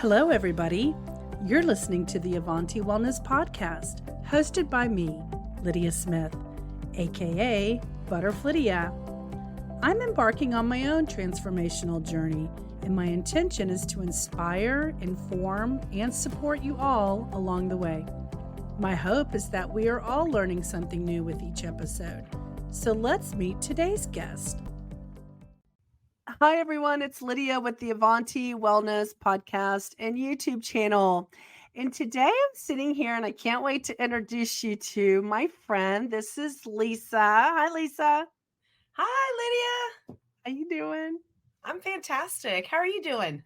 Hello, everybody. You're listening to the Avanti Wellness Podcast, hosted by me, Lydia Smith, aka Butterflydia. I'm embarking on my own transformational journey, and my intention is to inspire, inform, and support you all along the way. My hope is that we are all learning something new with each episode. So let's meet today's guest. Hi, everyone. It's Lydia with the Avanti Wellness Podcast and YouTube channel. And today I'm sitting here and I can't wait to introduce you to my friend. This is Lisa. Hi, Lisa. Hi, Lydia. How you doing? I'm fantastic. How are you doing?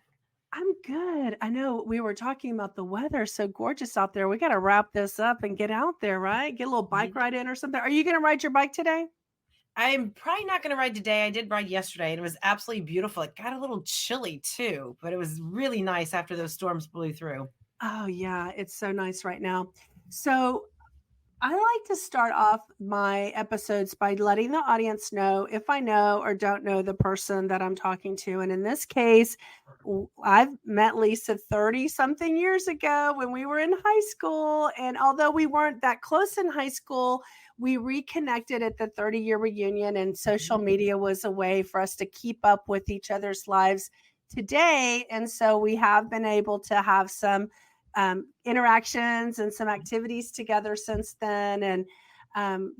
I'm good. I know we were talking about the weather. So gorgeous out there. We got to wrap this up and get out there, right? Get a little bike ride in or something. Are you going to ride your bike today? I'm probably not going to ride today. I did ride yesterday and it was absolutely beautiful. It got a little chilly too, but it was really nice after those storms blew through. Oh, yeah. It's so nice right now. So I like to start off my episodes by letting the audience know if I know or don't know the person that I'm talking to. And in this case, I've met Lisa 30 something years ago when we were in high school. And although we weren't that close in high school, we reconnected at the 30-year reunion, and social media was a way for us to keep up with each other's lives today. And so we have been able to have some interactions and some activities together since then, and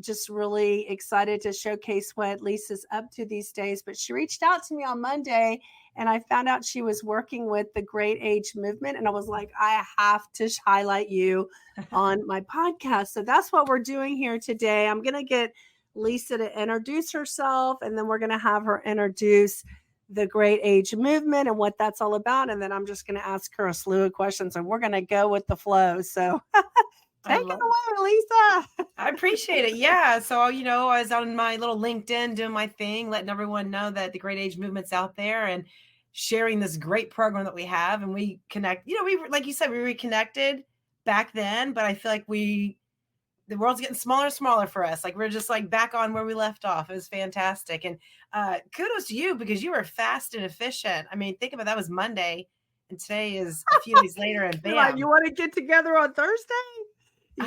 just really excited to showcase what Lisa's up to these days. But she reached out to me on Monday and I found out she was working with the Great Age Movement, and I was like, I have to highlight you on my podcast. So that's what we're doing here today. I'm going to get Lisa to introduce herself, and then we're going to have her introduce the Great Age Movement and what that's all about. And then I'm just going to ask her a slew of questions and we're going to go with the flow. So take it away, Lisa. I appreciate it. Yeah. So, I was on my little LinkedIn doing my thing, letting everyone know that the Great Age Movement's out there and sharing this great program that we have. And we connect, like you said, we reconnected back then, but I feel like the world's getting smaller and smaller for us. Like we're just like back on where we left off. It was fantastic. And kudos to you because you were fast and efficient. I mean, think about that was Monday and today is a few days later and bam. Like, you want to get together on Thursday?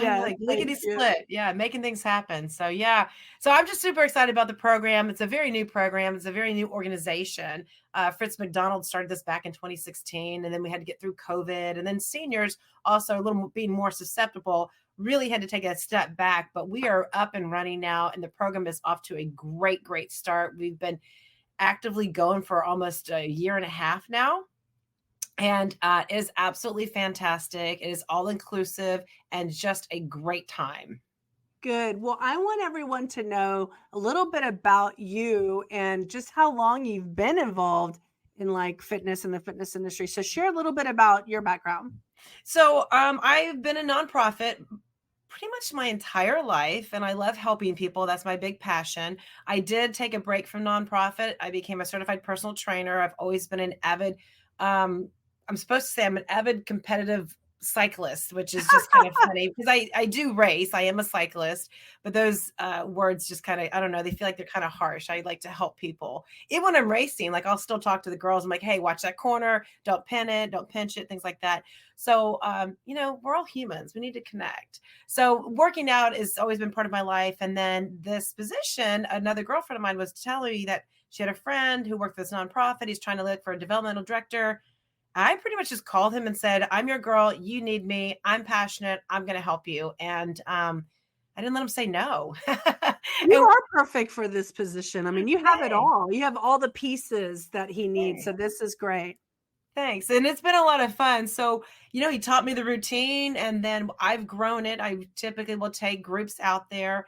Yeah, like lickety split. Yeah, making things happen. So yeah. So I'm just super excited about the program. It's a very new program. It's a very new organization. Fritz McDonald started this back in 2016, and then we had to get through COVID. And then seniors also a little being more susceptible really had to take a step back, but we are up and running now. And the program is off to a great start. We've been actively going for almost a year and a half now. And it is absolutely fantastic. It is all inclusive and just a great time. Good. Well, I want everyone to know a little bit about you and just how long you've been involved in like fitness and the fitness industry. So share a little bit about your background. So I've been a nonprofit pretty much my entire life, and I love helping people. That's my big passion. I did take a break from nonprofit. I became a certified personal trainer. I've always been an avid I'm supposed to say I'm an avid competitive cyclist, which is just kind of funny because I do race. I am a cyclist, but those words just kind of, I don't know, they feel like they're kind of harsh. I like to help people. Even when I'm racing, like I'll still talk to the girls. I'm like, hey, watch that corner. Don't pin it. Don't pinch it. Things like that. So, we're all humans. We need to connect. So working out has always been part of my life. And then this position, another girlfriend of mine was telling me that she had a friend who worked for this nonprofit. He's trying to look for a developmental director. I pretty much just called him and said, I'm your girl. You need me. I'm passionate. I'm going to help you. And I didn't let him say no. You are perfect for this position. I mean, you have it all. You have all the pieces that he needs. So this is great. Thanks. And it's been a lot of fun. So, he taught me the routine and then I've grown it. I typically will take groups out there,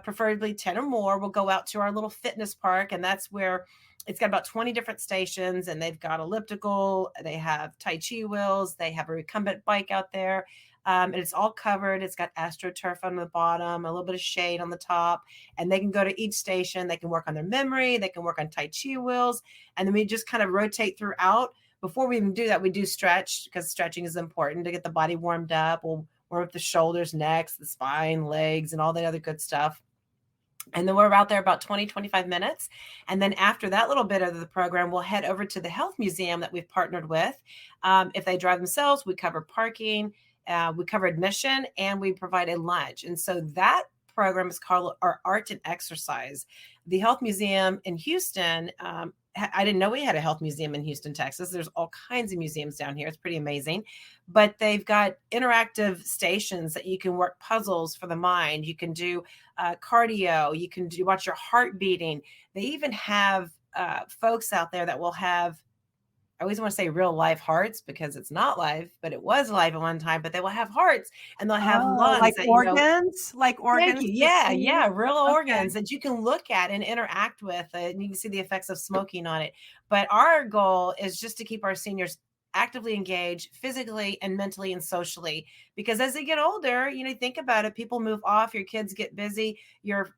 preferably 10 or more. We'll go out to our little fitness park, and that's where it's got about 20 different stations, and they've got elliptical, they have Tai Chi wheels, they have a recumbent bike out there. And it's all covered. It's got AstroTurf on the bottom, a little bit of shade on the top, and they can go to each station. They can work on their memory. They can work on Tai Chi wheels. And then we just kind of rotate throughout. Before we even do that, we do stretch because stretching is important to get the body warmed up. We'll warm up the shoulders, necks, the spine, legs, and all the other good stuff. And then we're out there about 20, 25 minutes. And then after that little bit of the program, we'll head over to the health museum that we've partnered with. If they drive themselves, we cover parking, we cover admission, and we provide a lunch. And so that program is called our Art and Exercise. The health museum in Houston, I didn't know we had a health museum in Houston, Texas. There's all kinds of museums down here. It's pretty amazing. But they've got interactive stations that you can work puzzles for the mind. You can do cardio. You can watch your heart beating. They even have folks out there that will have, I always want to say real live hearts because it's not live, but it was live at one time. But they will have hearts and they'll have lungs like that, organs, like thank organs. you. to Yeah, see? yeah, real Okay. organs that you can look at and interact with, and you can see the effects of smoking on it. But our goal is just to keep our seniors actively engaged physically and mentally and socially, because as they get older, think about it, people move off, your kids get busy, your,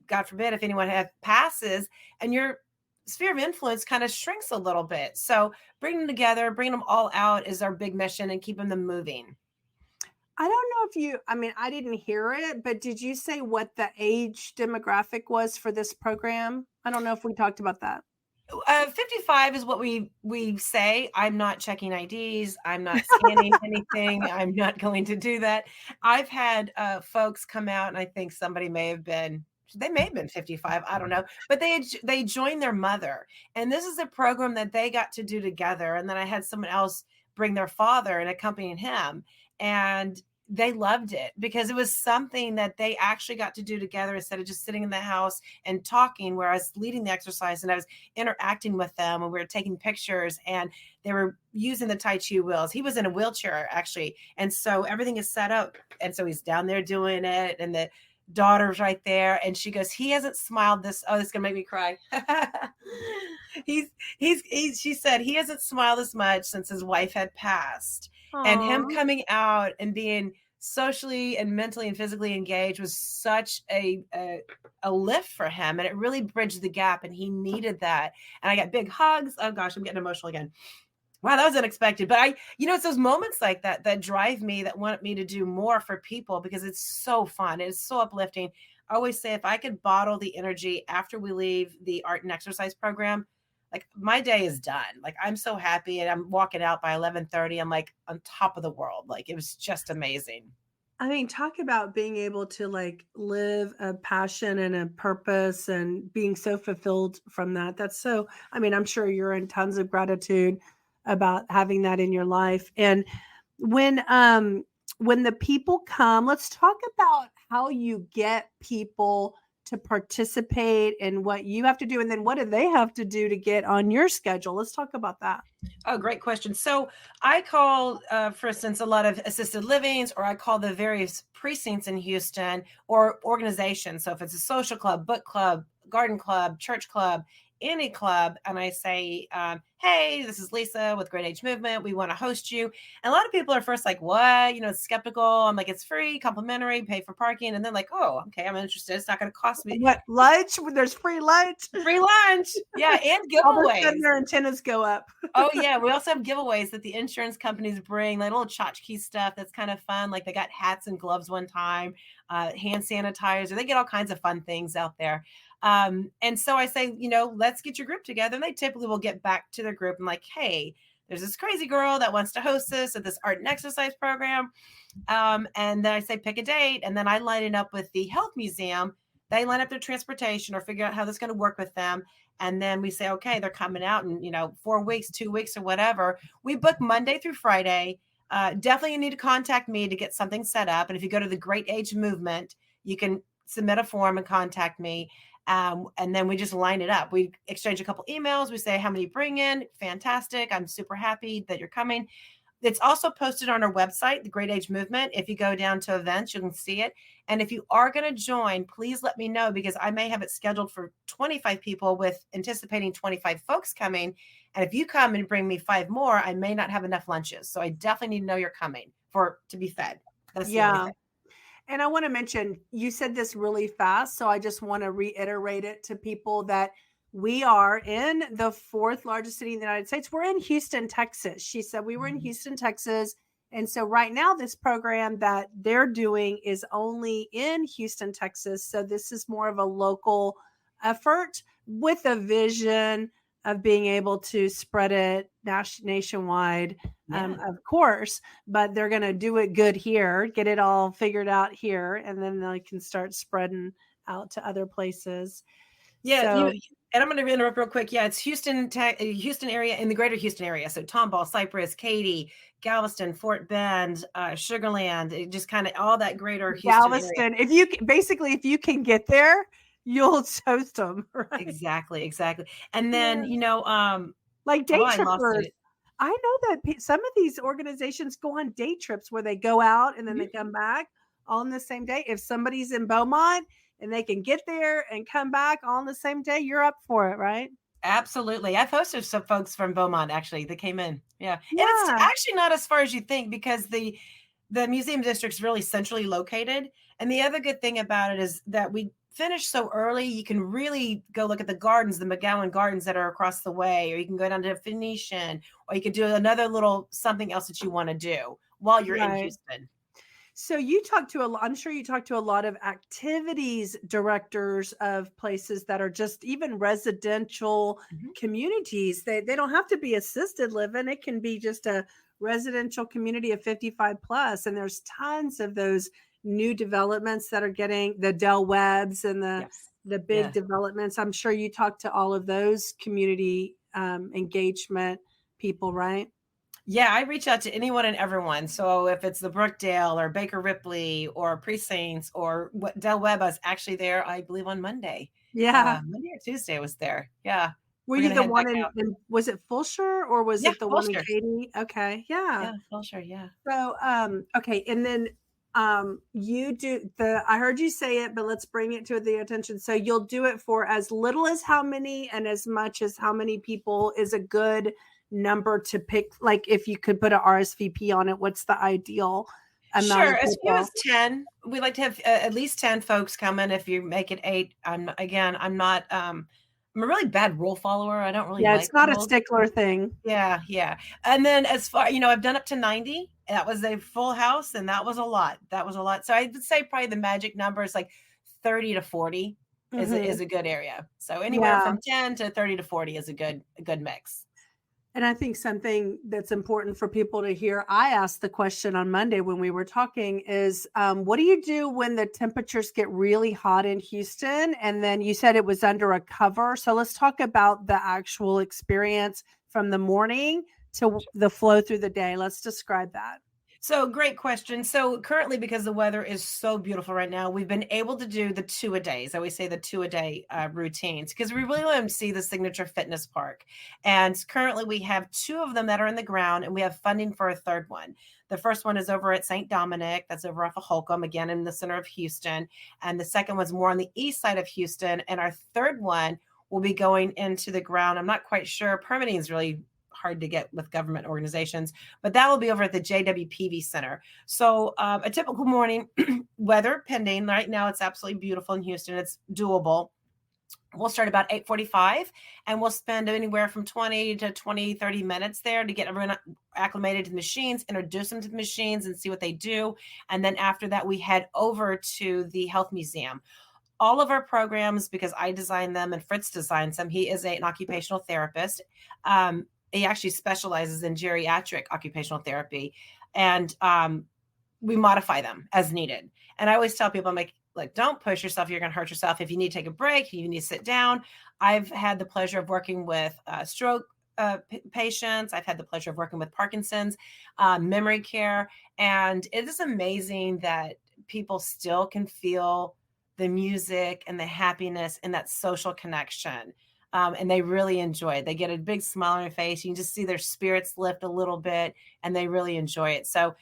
God forbid, if anyone passes, and your sphere of influence kind of shrinks a little bit. So bringing them together, bringing them all out is our big mission, and keeping them moving. I don't know if you, I mean, I didn't hear it, but did you say what the age demographic was for this program? I don't know if we talked about that. 55 is what we say. I'm not checking IDs. I'm not scanning anything. I'm not going to do that. I've had folks come out, and I think somebody they may have been 55. I don't know, but they joined their mother, and this is a program that they got to do together. And then I had someone else bring their father and accompanying him, and they loved it because it was something that they actually got to do together instead of just sitting in the house and talking, where I was leading the exercise and I was interacting with them, and we were taking pictures, and they were using the Tai Chi wheels. He was in a wheelchair actually. And so everything is set up. And so he's down there doing it, and the daughter's right there. And she goes, he hasn't smiled this. Oh, this is going to make me cry. She said he hasn't smiled as much since his wife had passed. And him Aw. coming out and being socially and mentally and physically engaged was such a lift for him, and it really bridged the gap, and he needed that. And I got big hugs. Oh gosh, I'm getting emotional again. Wow, that was unexpected. But it's those moments like that that drive me, that want me to do more for people, because it's so fun. It's so uplifting. I always say, if I could bottle the energy after we leave the Art and Exercise program, like my day is done. Like I'm so happy, and I'm walking out by 11:30. I'm like on top of the world. Like it was just amazing. I mean, talk about being able to like live a passion and a purpose and being so fulfilled from that. That's so, I mean, I'm sure you're in tons of gratitude about having that in your life. And when the people come, let's talk about how you get people to participate and what you have to do, and then what do they have to do to get on your schedule. Let's talk about that. Oh, great question. So I call, for instance, a lot of assisted livings, or I call the various precincts in Houston, or organizations. So if it's a social club, book club, garden club, church club, any club, and I say, hey, this is Lisa with Great Age Movement. We want to host you. And a lot of people are first like, what? Skeptical. I'm like, it's free, complimentary, pay for parking. And then like, oh, okay, I'm interested. It's not going to cost me. What, lunch? There's free lunch. Free lunch. Yeah. And All of a sudden giveaways. their antennas go up. Oh yeah, we also have giveaways that the insurance companies bring, like little tchotchke stuff that's kind of fun. Like they got hats and gloves one time, hand sanitizer. They get all kinds of fun things out there. And so I say, let's get your group together. And they typically will get back to their group and like, hey, there's this crazy girl that wants to host this at this Art and Exercise program. And then I say, pick a date. And then I line it up with the health museum. They line up their transportation or figure out how that's going to work with them. And then we say, okay, they're coming out in, 4 weeks, 2 weeks, or whatever. We book Monday through Friday. Definitely you need to contact me to get something set up. And if you go to the Great Age Movement, you can submit a form and contact me. And then we just line it up. We exchange a couple emails. We say how many bring in. Fantastic. I'm super happy that you're coming. It's also posted on our website, the Great Age Movement. If you go down to events, you can see it. And if you are going to join, please let me know, because I may have it scheduled for 25 people with anticipating 25 folks coming. And if you come and bring me 5 more, I may not have enough lunches. So I definitely need to know you're coming to be fed. That's the only thing. And I want to mention, you said this really fast, so I just want to reiterate it to people that we are in the 4th largest city in the United States. We're in Houston, Texas. She said we were in Houston, Texas, And so right now, this program that they're doing is only in Houston, Texas. So this is more of a local effort with a vision of being able to spread it nationwide, Yeah. of course, but they're going to do it good here, get it all figured out here, and then they can start spreading out to other places. Yeah, So and I'm going to interrupt real quick. Yeah, it's Houston area, in the greater Houston area. So Tomball, Cypress, Katy, Galveston, Fort Bend, Sugar Land, just kind of all that greater Houston area. Galveston, if you can get there, you'll toast them, right? Exactly. And then, like day I lost trippers. it. I know that some of these organizations go on day trips where they go out and then they Mhm. come back all in the same day. If somebody's in Beaumont and they can get there and come back all in the same day, you're up for it, right? Absolutely. I've hosted some folks from Beaumont actually that came in. Yeah. And it's Yeah. actually not as far as you think because the museum district's really centrally located. And the other good thing about it is that we finish so early, you can really go look at the gardens, the McGowan Gardens that are across the way, or you can go down to Phoenician, or you could do another little something else that you want to do while you're in Right. Houston. So you talk to I'm sure you talk to a lot of activities directors of places that are just even residential Mhm. communities. They don't have to be assisted living. It can be just a residential community of 55 plus. And there's tons of those new developments that are getting the Del Webbs and Yes. the big Yeah. developments. I'm sure you talk to all of those community engagement people, right? Yeah, I reach out to anyone and everyone. So if it's the Brookdale or Baker Ripley or Precincts or what Del Webb, I was actually there, I believe on Monday. Yeah. Monday or Tuesday I was there. Yeah. Were We're you gonna the head back one out. was it Fulshire or was Yeah, it the one in Fulshire. Katy? Okay, yeah. Yeah, Fulshire, yeah. So, okay, and then, you do I heard you say it, but let's bring it to the attention. So you'll do it for as little as how many and as much as how many people is a good number to pick? Like, if you could put a RSVP on it, what's the ideal amount Sure, of as few as people? 10. We like to have at least 10 folks come in. If you make it 8, I'm not, I'm a really bad rule follower. I don't really Yeah, it's like not a rules. stickler thing. Yeah, yeah. And then as far, I've done up to 90. That was a full house, and that was a lot. That was a lot. So I would say probably the magic number is like 30 to 40 is Mhm. a good area. So anywhere Yeah. from 10 to 30 to 40 is a good mix. And I think something that's important for people to hear, I asked the question on Monday when we were talking is, what do you do when the temperatures get really hot in Houston? And then you said it was under a cover. So let's talk about the actual experience from the morning to the flow through the day. Let's describe that. So great question. So currently, because the weather is so beautiful right now, we've been able to do the 2-a-days. I always say the 2-a-day routines because we really want to see the Signature Fitness Park. And currently, we have 2 of them that are in the ground, and we have funding for a third one. The first one is over at St. Dominic, that's over off of Holcomb, again in the center of Houston. And the second one's more on the east side of Houston. And our third one will be going into the ground. I'm not quite sure. Permitting is really hard to get with government organizations, but that will be over at the JWPV Center. So a typical morning, weather pending. Right now, it's absolutely beautiful in Houston. It's doable. We'll start about 8:45 and we'll spend anywhere from 20 to 20, 30 minutes there to get everyone acclimated to the machines, introduce them to the machines and see what they do. And then after that, we head over to the Health Museum. All of our programs, because I designed them and Fritz designs them, he is an occupational therapist. He actually specializes in geriatric occupational therapy. And we modify them as needed. And I always tell people, I'm like, don't push yourself. You're going to hurt yourself. If you need to take a break, you need to sit down. I've had the pleasure of working with stroke patients. I've had the pleasure of working with Parkinson's, memory care. And it is amazing that people still can feel the music and the happiness and that social connection. And they really enjoy it. They get a big smile on their face. You can just see their spirits lift a little bit and they really enjoy it. So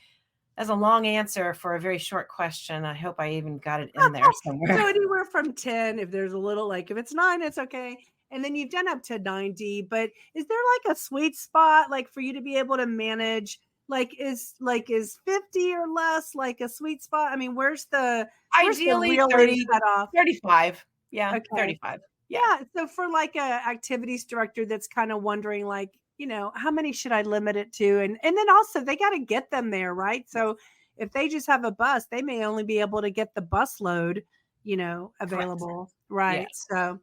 that's a long answer for a very short question. I hope I even got it in there So somewhere. anywhere from 10, if there's a little, like if it's 9, it's okay. And then you've done up to 90, but is there like a sweet spot like for you to be able to manage? Is 50 or less like a sweet spot? I mean, where's the Ideally really 30, cutoff? 35. Yeah, Okay. 35. Yeah. Yeah. So for like a activities director that's kind of wondering, like, how many should I limit it to? And then also they got to get them there, right? Yes. So if they just have a bus, they may only be able to get the bus load, Correct. available, right? Yes. So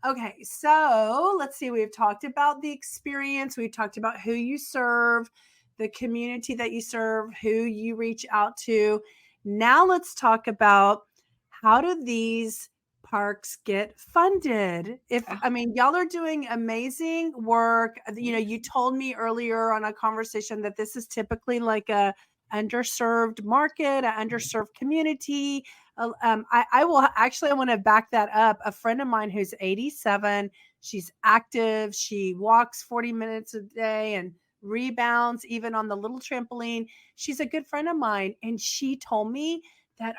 okay, so let's see. We've talked about the experience. We've talked about who you serve, the community that you serve, who you reach out to. Now let's talk about how do these parks get funded? I mean, y'all are doing amazing work. You told me earlier on a conversation that this is typically like a underserved market, an underserved community. I will actually, I want to back that up. A friend of mine who's 87, she's active. She walks 40 minutes a day and rebounds even on the little trampoline. She's a good friend of mine. And she told me that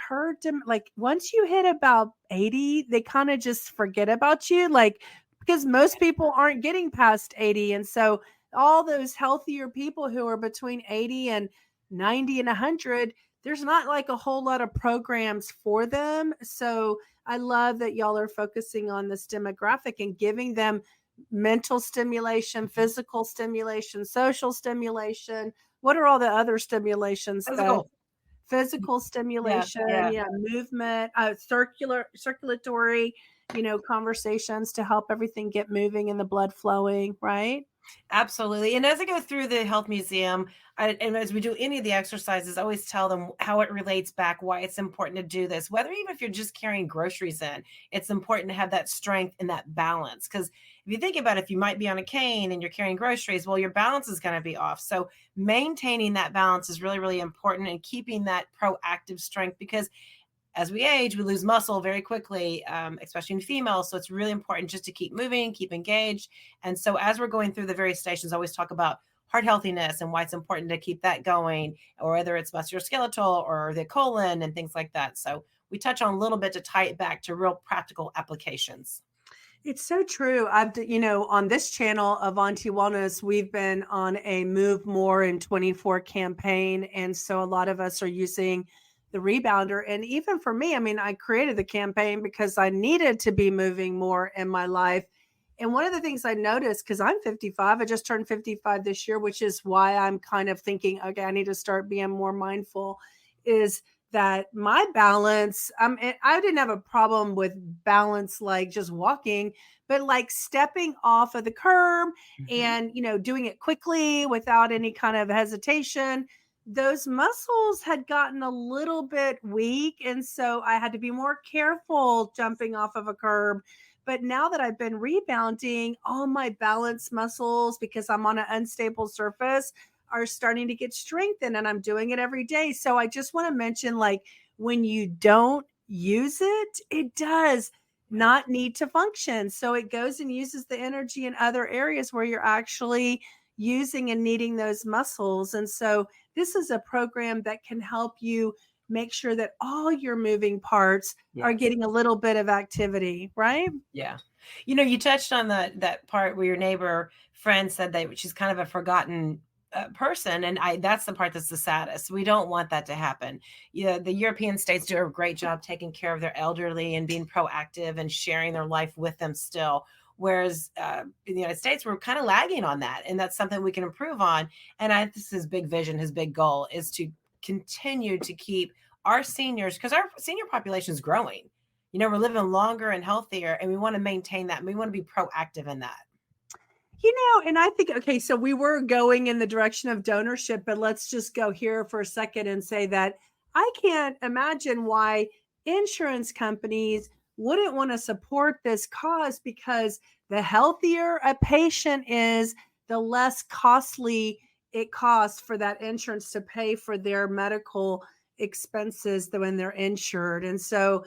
like once you hit about 80, they kind of just forget about you. Like, because most people aren't getting past 80. And so all those healthier people who are between 80 and 90 and 100, there's not like a whole lot of programs for them. So I love that y'all are focusing on this demographic and giving them mental stimulation, physical stimulation, social stimulation. What are all the other stimulations that Physical. physical Yeah. stimulation, Yeah. yeah, movement, circulatory, conversations to help everything get moving and the blood flowing, right? Absolutely. And as I go through the health museum, and as we do any of the exercises, I always tell them how it relates back, why it's important to do this. Whether even if you're just carrying groceries in, it's important to have that strength and that balance. Because if you think about it, if you might be on a cane and you're carrying groceries, well, your balance is going to be off. So maintaining that balance is really, really important and keeping that proactive strength because as we age, we lose muscle very quickly, especially in females. So it's really important just to keep moving, keep engaged. And so as we're going through the various stations, I always talk about heart healthiness and why it's important to keep that going, or whether it's musculoskeletal or the colon and things like that. So we touch on a little bit to tie it back to real practical applications. It's so true. On this channel of Auntie Wellness, we've been on a Move More in 24 campaign. And so a lot of us are using the rebounder. And even for me, I mean, I created the campaign because I needed to be moving more in my life. And one of the things I noticed, because I'm 55, I just turned 55 this year, which is why I'm kind of thinking, okay, I need to start being more mindful, is that my balance, I didn't have a problem with balance, like just walking, but like stepping off of the curb Mhm. and, doing it quickly without any kind of hesitation, those muscles had gotten a little bit weak. And so I had to be more careful jumping off of a curb. But now that I've been rebounding, all my balance muscles, because I'm on an unstable surface, are starting to get strengthened and I'm doing it every day. So I just want to mention, like, when you don't use it, it does not need to function. So it goes and uses the energy in other areas where you're actually using and needing those muscles. And so this is a program that can help you make sure that all your moving parts are Yes. getting a little bit of activity, right? Yeah. You touched on that part where your neighbor friend said that she's kind of a forgotten person, and I that's the part that's the saddest. We don't want that to happen. Yeah, the European states do a great job taking care of their elderly and being proactive and sharing their life with them still. Whereas in the United States, we're kind of lagging on that, and that's something we can improve on. And this is his big vision, his big goal is to continue to keep our seniors, because our senior population is growing. We're living longer and healthier, and we want to maintain that. And we want to be proactive in that. And I think, okay, so we were going in the direction of donorship, but let's just go here for a second and say that I can't imagine why insurance companies wouldn't want to support this cause, because the healthier a patient is, the less costly it costs for that insurance to pay for their medical expenses when they're insured. And so,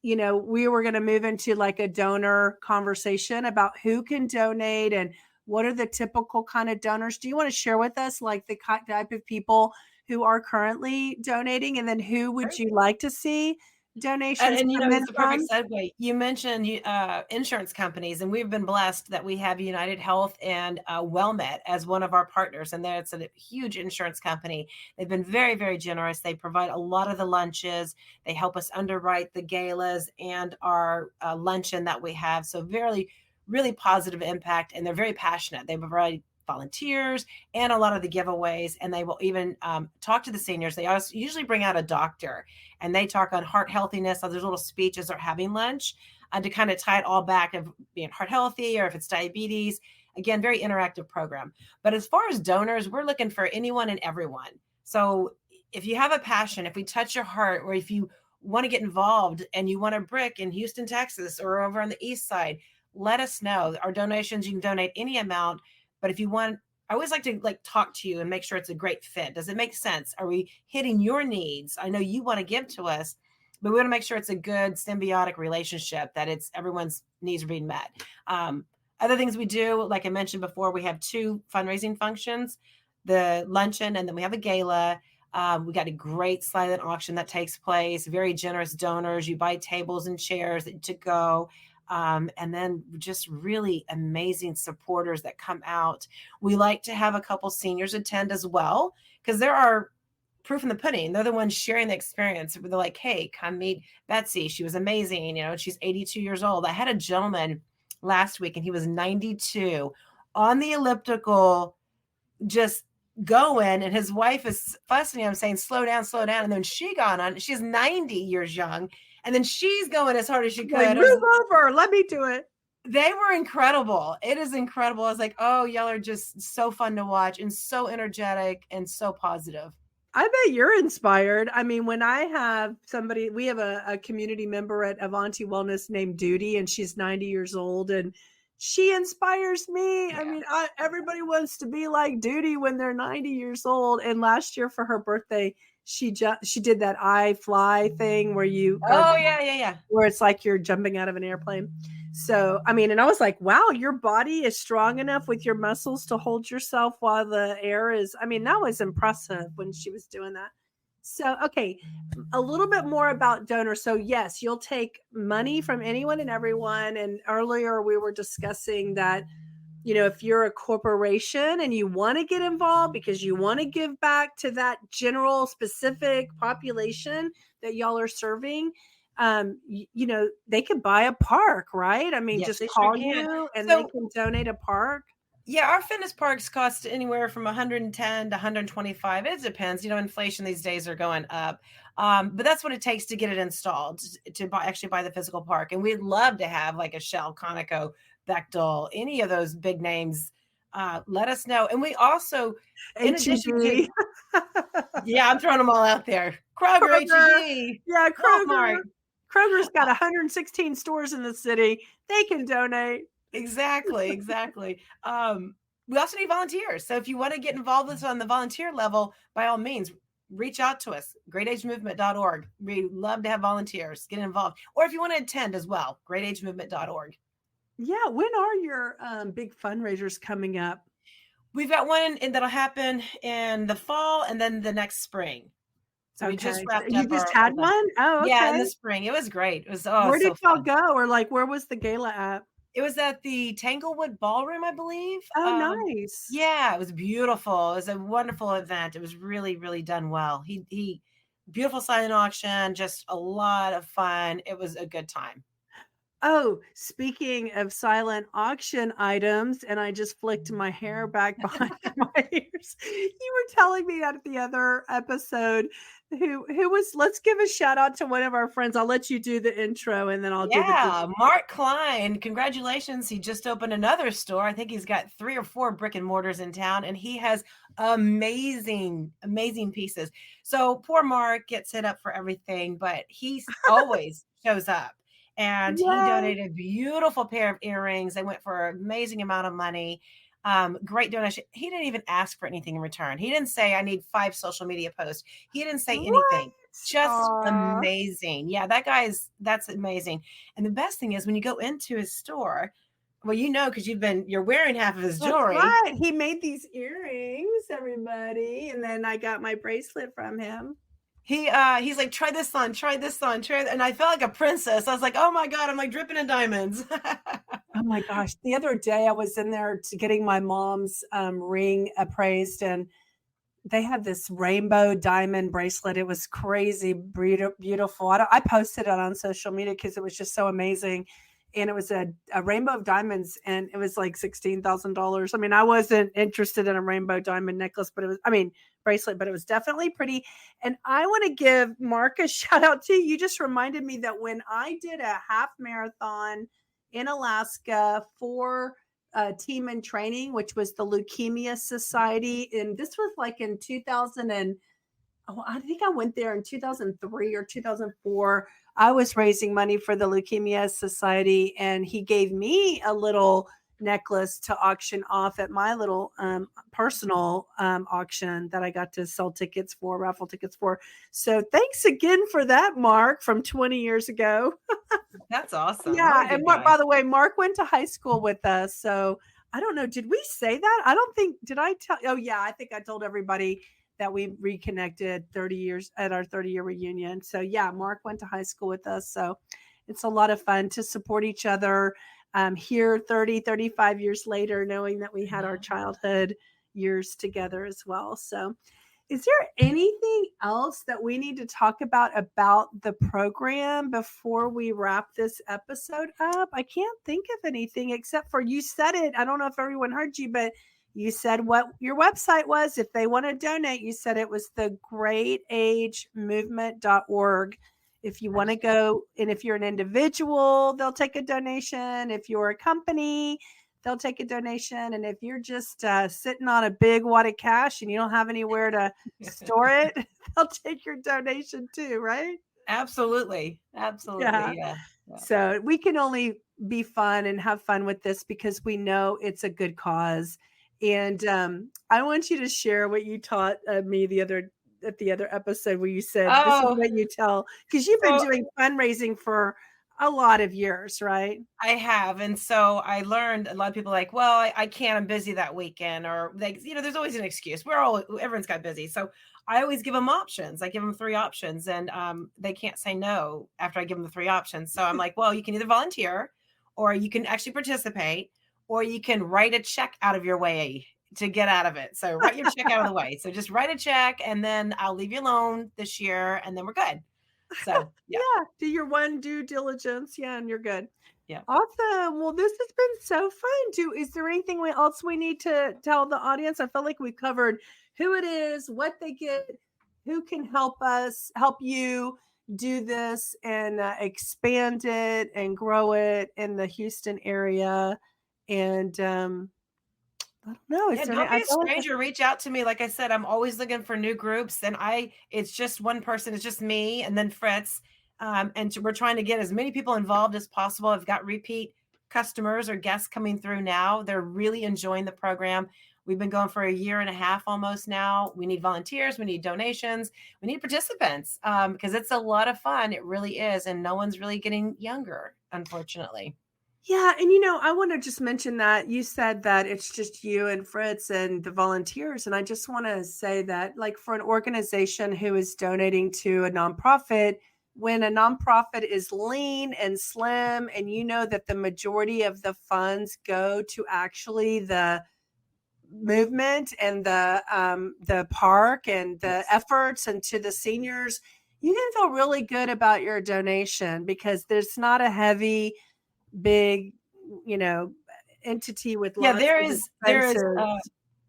we were going to move into like a donor conversation about who can donate and what are the typical kind of donors. Do you want to share with us like the type of people who are currently donating, and then who would you like to see And, donations and come in it's a perfect from? segue. You mentioned insurance companies, and we've been blessed that we have United Health and WellMed as one of our partners. And it's a huge insurance company. They've been very, very generous. They provide a lot of the lunches. They help us underwrite the galas and our luncheon that we have. So very really positive impact, and they're very passionate. They provide volunteers and a lot of the giveaways, and they will even talk to the seniors. They also usually bring out a doctor, and they talk on heart healthiness. So there's little speeches or having lunch to kind of tie it all back of being heart healthy, or if it's diabetes. Again, very interactive program. But as far as donors, we're looking for anyone and everyone. So if you have a passion, if we touch your heart, or if you want to get involved and you want a brick in Houston, Texas, or over on the east side, let us know. Our donations, you can donate any amount. But if you want, I always like to talk to you and make sure it's a great fit. Does it make sense? Are we hitting your needs? I know you want to give to us, but we want to make sure it's a good symbiotic relationship, that it's everyone's needs are being met. Other things we do, like I mentioned before, we have 2 fundraising functions, the luncheon, and then we have a gala. We got a great silent auction that takes place, very generous donors. You buy tables and chairs to go. And then just really amazing supporters that come out. We like to have a couple seniors attend as well, because there are proof in the pudding. They're the ones sharing the experience. They're like, hey, come meet Betsy. She was amazing. She's 82 years old. I had a gentleman last week, and he was 92 on the elliptical, just going, and his wife is fussing him, saying, slow down. And then she got on, she's 90 years young, and then she's going as hard as she could. Like, move over, let me do it. They were incredible. It is incredible. I was like, oh, y'all are just so fun to watch and so energetic and so positive. I bet you're inspired. I mean, when I have somebody, we have a community member at Avanti Wellness named Duty, and she's 90 years old, and she inspires me. Yeah. I mean, everybody wants to be like Duty when they're 90 years old. And last year for her birthday, she did that I Fly thing where where it's like you're jumping out of an airplane. So, I mean, and I was like, wow, your body is strong enough with your muscles to hold yourself while the air is, I mean, that was impressive when she was doing that. So, okay, a little bit more about donors. So, yes, you'll take money from anyone and everyone. And earlier we were discussing that, if you're a corporation and you want to get involved because you want to give back to that general specific population that y'all are serving, they could buy a park, right? I mean, yes, just call you and they can donate a park. Yeah, our fitness parks cost anywhere from 110 to 125. It depends. Inflation these days are going up. But that's what it takes to get it installed, to actually buy the physical park. And we'd love to have like a Shell, Conoco, Bechtel, any of those big names. Let us know. And we also, in addition to, yeah, I'm throwing them all out there. Kroger. HEB. Yeah, Kroger. Kroger's got 116 stores in the city. They can donate. Exactly. We also need volunteers. So if you want to get involved with us on the volunteer level, by all means, reach out to us, greatagemovement.org. We love to have volunteers get involved. Or if you want to attend as well, greatagemovement.org. Yeah. When are your big fundraisers coming up? We've got one that'll happen in the fall and then the next spring. So we just wrapped up. You just had one? Oh, okay. Yeah, in the spring. It was great. It was where did y'all go? Or like, where was the gala at? It was at the Tanglewood Ballroom, I believe. Oh, nice. Yeah, it was beautiful. It was a wonderful event. It was really, really done well. He beautiful silent auction, just a lot of fun. It was a good time. Oh, speaking of silent auction items, and I just flicked my hair back behind my ears. You were telling me that at the other episode, who was, let's give a shout out to one of our friends. I'll let you do the intro and then I'll do the Mark Klein. Congratulations. He just opened another store. I think he's got 3 or 4 brick and mortars in town, and he has amazing pieces. So poor Mark gets hit up for everything, but he always shows up. And he donated a beautiful pair of earrings. They went for an amazing amount of money. Great donation. He didn't even ask for anything in return. He didn't say, I need 5 social media posts. He didn't say anything. Just amazing. Yeah, that's amazing. And the best thing is when you go into his store, well, because you're wearing half of his jewelry. That's right. He made these earrings, everybody. And then I got my bracelet from him. He's like, try this on, and I felt like a princess. I was like, oh my God, I'm like dripping in diamonds. Oh my gosh. The other day I was in there getting my mom's ring appraised, and they had this rainbow diamond bracelet. It was crazy, beautiful. I posted it on social media because it was just so amazing. and it was a rainbow of diamonds, and it was like $16,000. I mean, I wasn't interested in a rainbow diamond necklace, but it was, I mean, bracelet, but it was definitely pretty. And I want to give Mark a shout out too. You just reminded me that when I did a half marathon in Alaska for Team in Training, which was the Leukemia Society, and this was like in 2000 and I think I went there in 2003 or 2004. I was raising money for the Leukemia Society, and he gave me a little necklace to auction off at my little personal auction that I got to sell tickets for, raffle tickets for. So thanks again for that, Mark, from 20 years ago. That's awesome. Yeah. And Mark, by the way, Mark went to high school with us. So I don't know. Did we say that? I don't think, did I tell? Oh, yeah. I think I told everybody that we reconnected 30 years at our 30-year reunion. So yeah, Mark went to high school with us. So it's a lot of fun to support each other here 30, 35 years later, knowing that we had our childhood years together as well. So is there anything else that we need to talk about the program before we wrap this episode up? I can't think of anything except for you said it. I don't know if everyone heard you, but you said what your website was. If they want to donate, you said it was the greatagemovement.org. If you want to go, and if you're an individual, they'll take a donation. If you're a company, they'll take a donation. And if you're just sitting on a big wad of cash and you don't have anywhere to store it, they'll take your donation too, right? Absolutely. Absolutely. Yeah. So we can only be fun and have fun with this because we know it's a good cause. And I want you to share what you taught me at the other episode where you said, this is what you tell, because you've been doing fundraising for a lot of years, right? I have. And so I learned a lot of people like, well, I can't, I'm busy that weekend, or like, there's always an excuse. Everyone's got busy. So I always give them options. I give them 3 options, and they can't say no after I give them the 3 options. So I'm like, well, you can either volunteer, or you can actually participate, or you can write a check out of your way to get out of it. So write your check out of the way. So just write a check, and then I'll leave you alone this year, and then we're good. So yeah. Do your one due diligence. Yeah. And you're good. Yeah. Awesome. Well, this has been so fun. Is there anything else we need to tell the audience? I feel like we covered who it is, what they get, who can help you do this and expand it and grow it in the Houston area. And I don't know. Yeah, don't be a stranger. Reach out to me. Like I said, I'm always looking for new groups, and it's just one person. It's just me and then Fritz. And we're trying to get as many people involved as possible. I've got repeat customers or guests coming through now. They're really enjoying the program. We've been going for a year and a half almost now. We need volunteers. We need donations. We need participants because it's a lot of fun. It really is. And no one's really getting younger, unfortunately. Yeah. And, I want to just mention that you said that it's just you and Fritz and the volunteers. And I just want to say that, like, for an organization who is donating to a nonprofit, when a nonprofit is lean and slim, and that the majority of the funds go to actually the movement and the park and the efforts and to the seniors, you can feel really good about your donation because there's not a heavy, big, entity with lots there is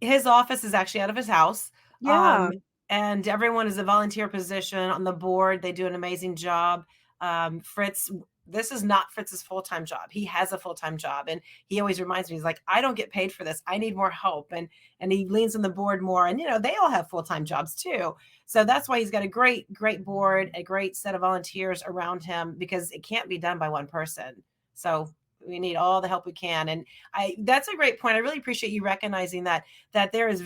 his office is actually out of his house. And everyone is a volunteer position on the board. They do an amazing job. Fritz, this is not Fritz's full-time job. He has a full-time job, and he always reminds me, he's like, I don't get paid for this. I need more help. And he leans on the board more, and they all have full-time jobs too. So that's why he's got a great board, a great set of volunteers around him, because it can't be done by one person. So we need all the help we can. And that's a great point. I really appreciate you recognizing that there is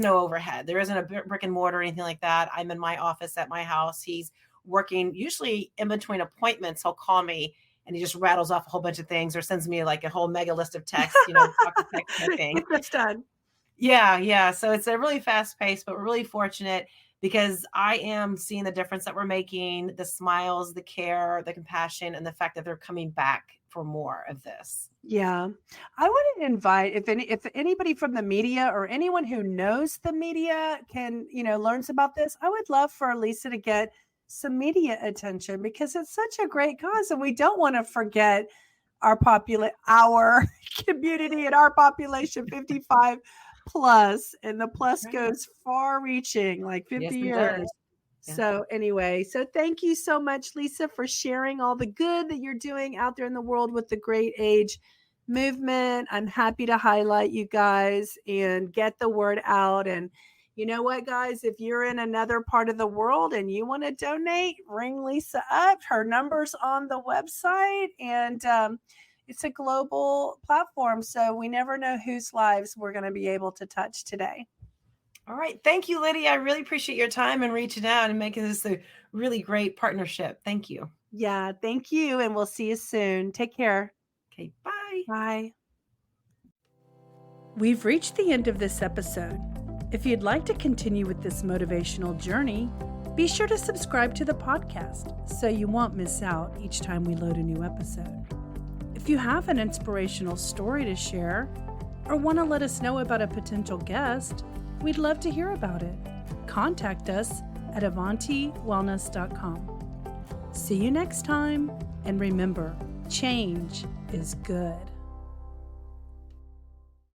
no overhead. There isn't a brick and mortar or anything like that. I'm in my office at my house. He's working usually in between appointments. He'll call me and he just rattles off a whole bunch of things or sends me like a whole mega list of texts, talk to text kind of thing. It's done. Yeah. So it's a really fast pace, but we're really fortunate because I am seeing the difference that we're making, the smiles, the care, the compassion, and the fact that they're coming back for more of this. Yeah. I want to invite, if anybody from the media or anyone who knows the media can, learns about this, I would love for Lisa to get some media attention because it's such a great cause and we don't want to forget our community and our population 55 plus, and the plus goes far reaching, like 50 years. Yeah. So anyway, so thank you so much, Lisa, for sharing all the good that you're doing out there in the world with the Great Age movement. I'm happy to highlight you guys and get the word out. And you know what, guys, if you're in another part of the world and you want to donate, ring Lisa up. Her number's on the website, and it's a global platform. So we never know whose lives we're going to be able to touch today. All right. Thank you, Lydia. I really appreciate your time and reaching out and making this a really great partnership. Thank you. Yeah, thank you. And we'll see you soon. Take care. Okay, bye. Bye. We've reached the end of this episode. If you'd like to continue with this motivational journey, be sure to subscribe to the podcast so you won't miss out each time we load a new episode. If you have an inspirational story to share or want to let us know about a potential guest, we'd love to hear about it. Contact us at AvantiWellness.com. See you next time, and remember, change is good.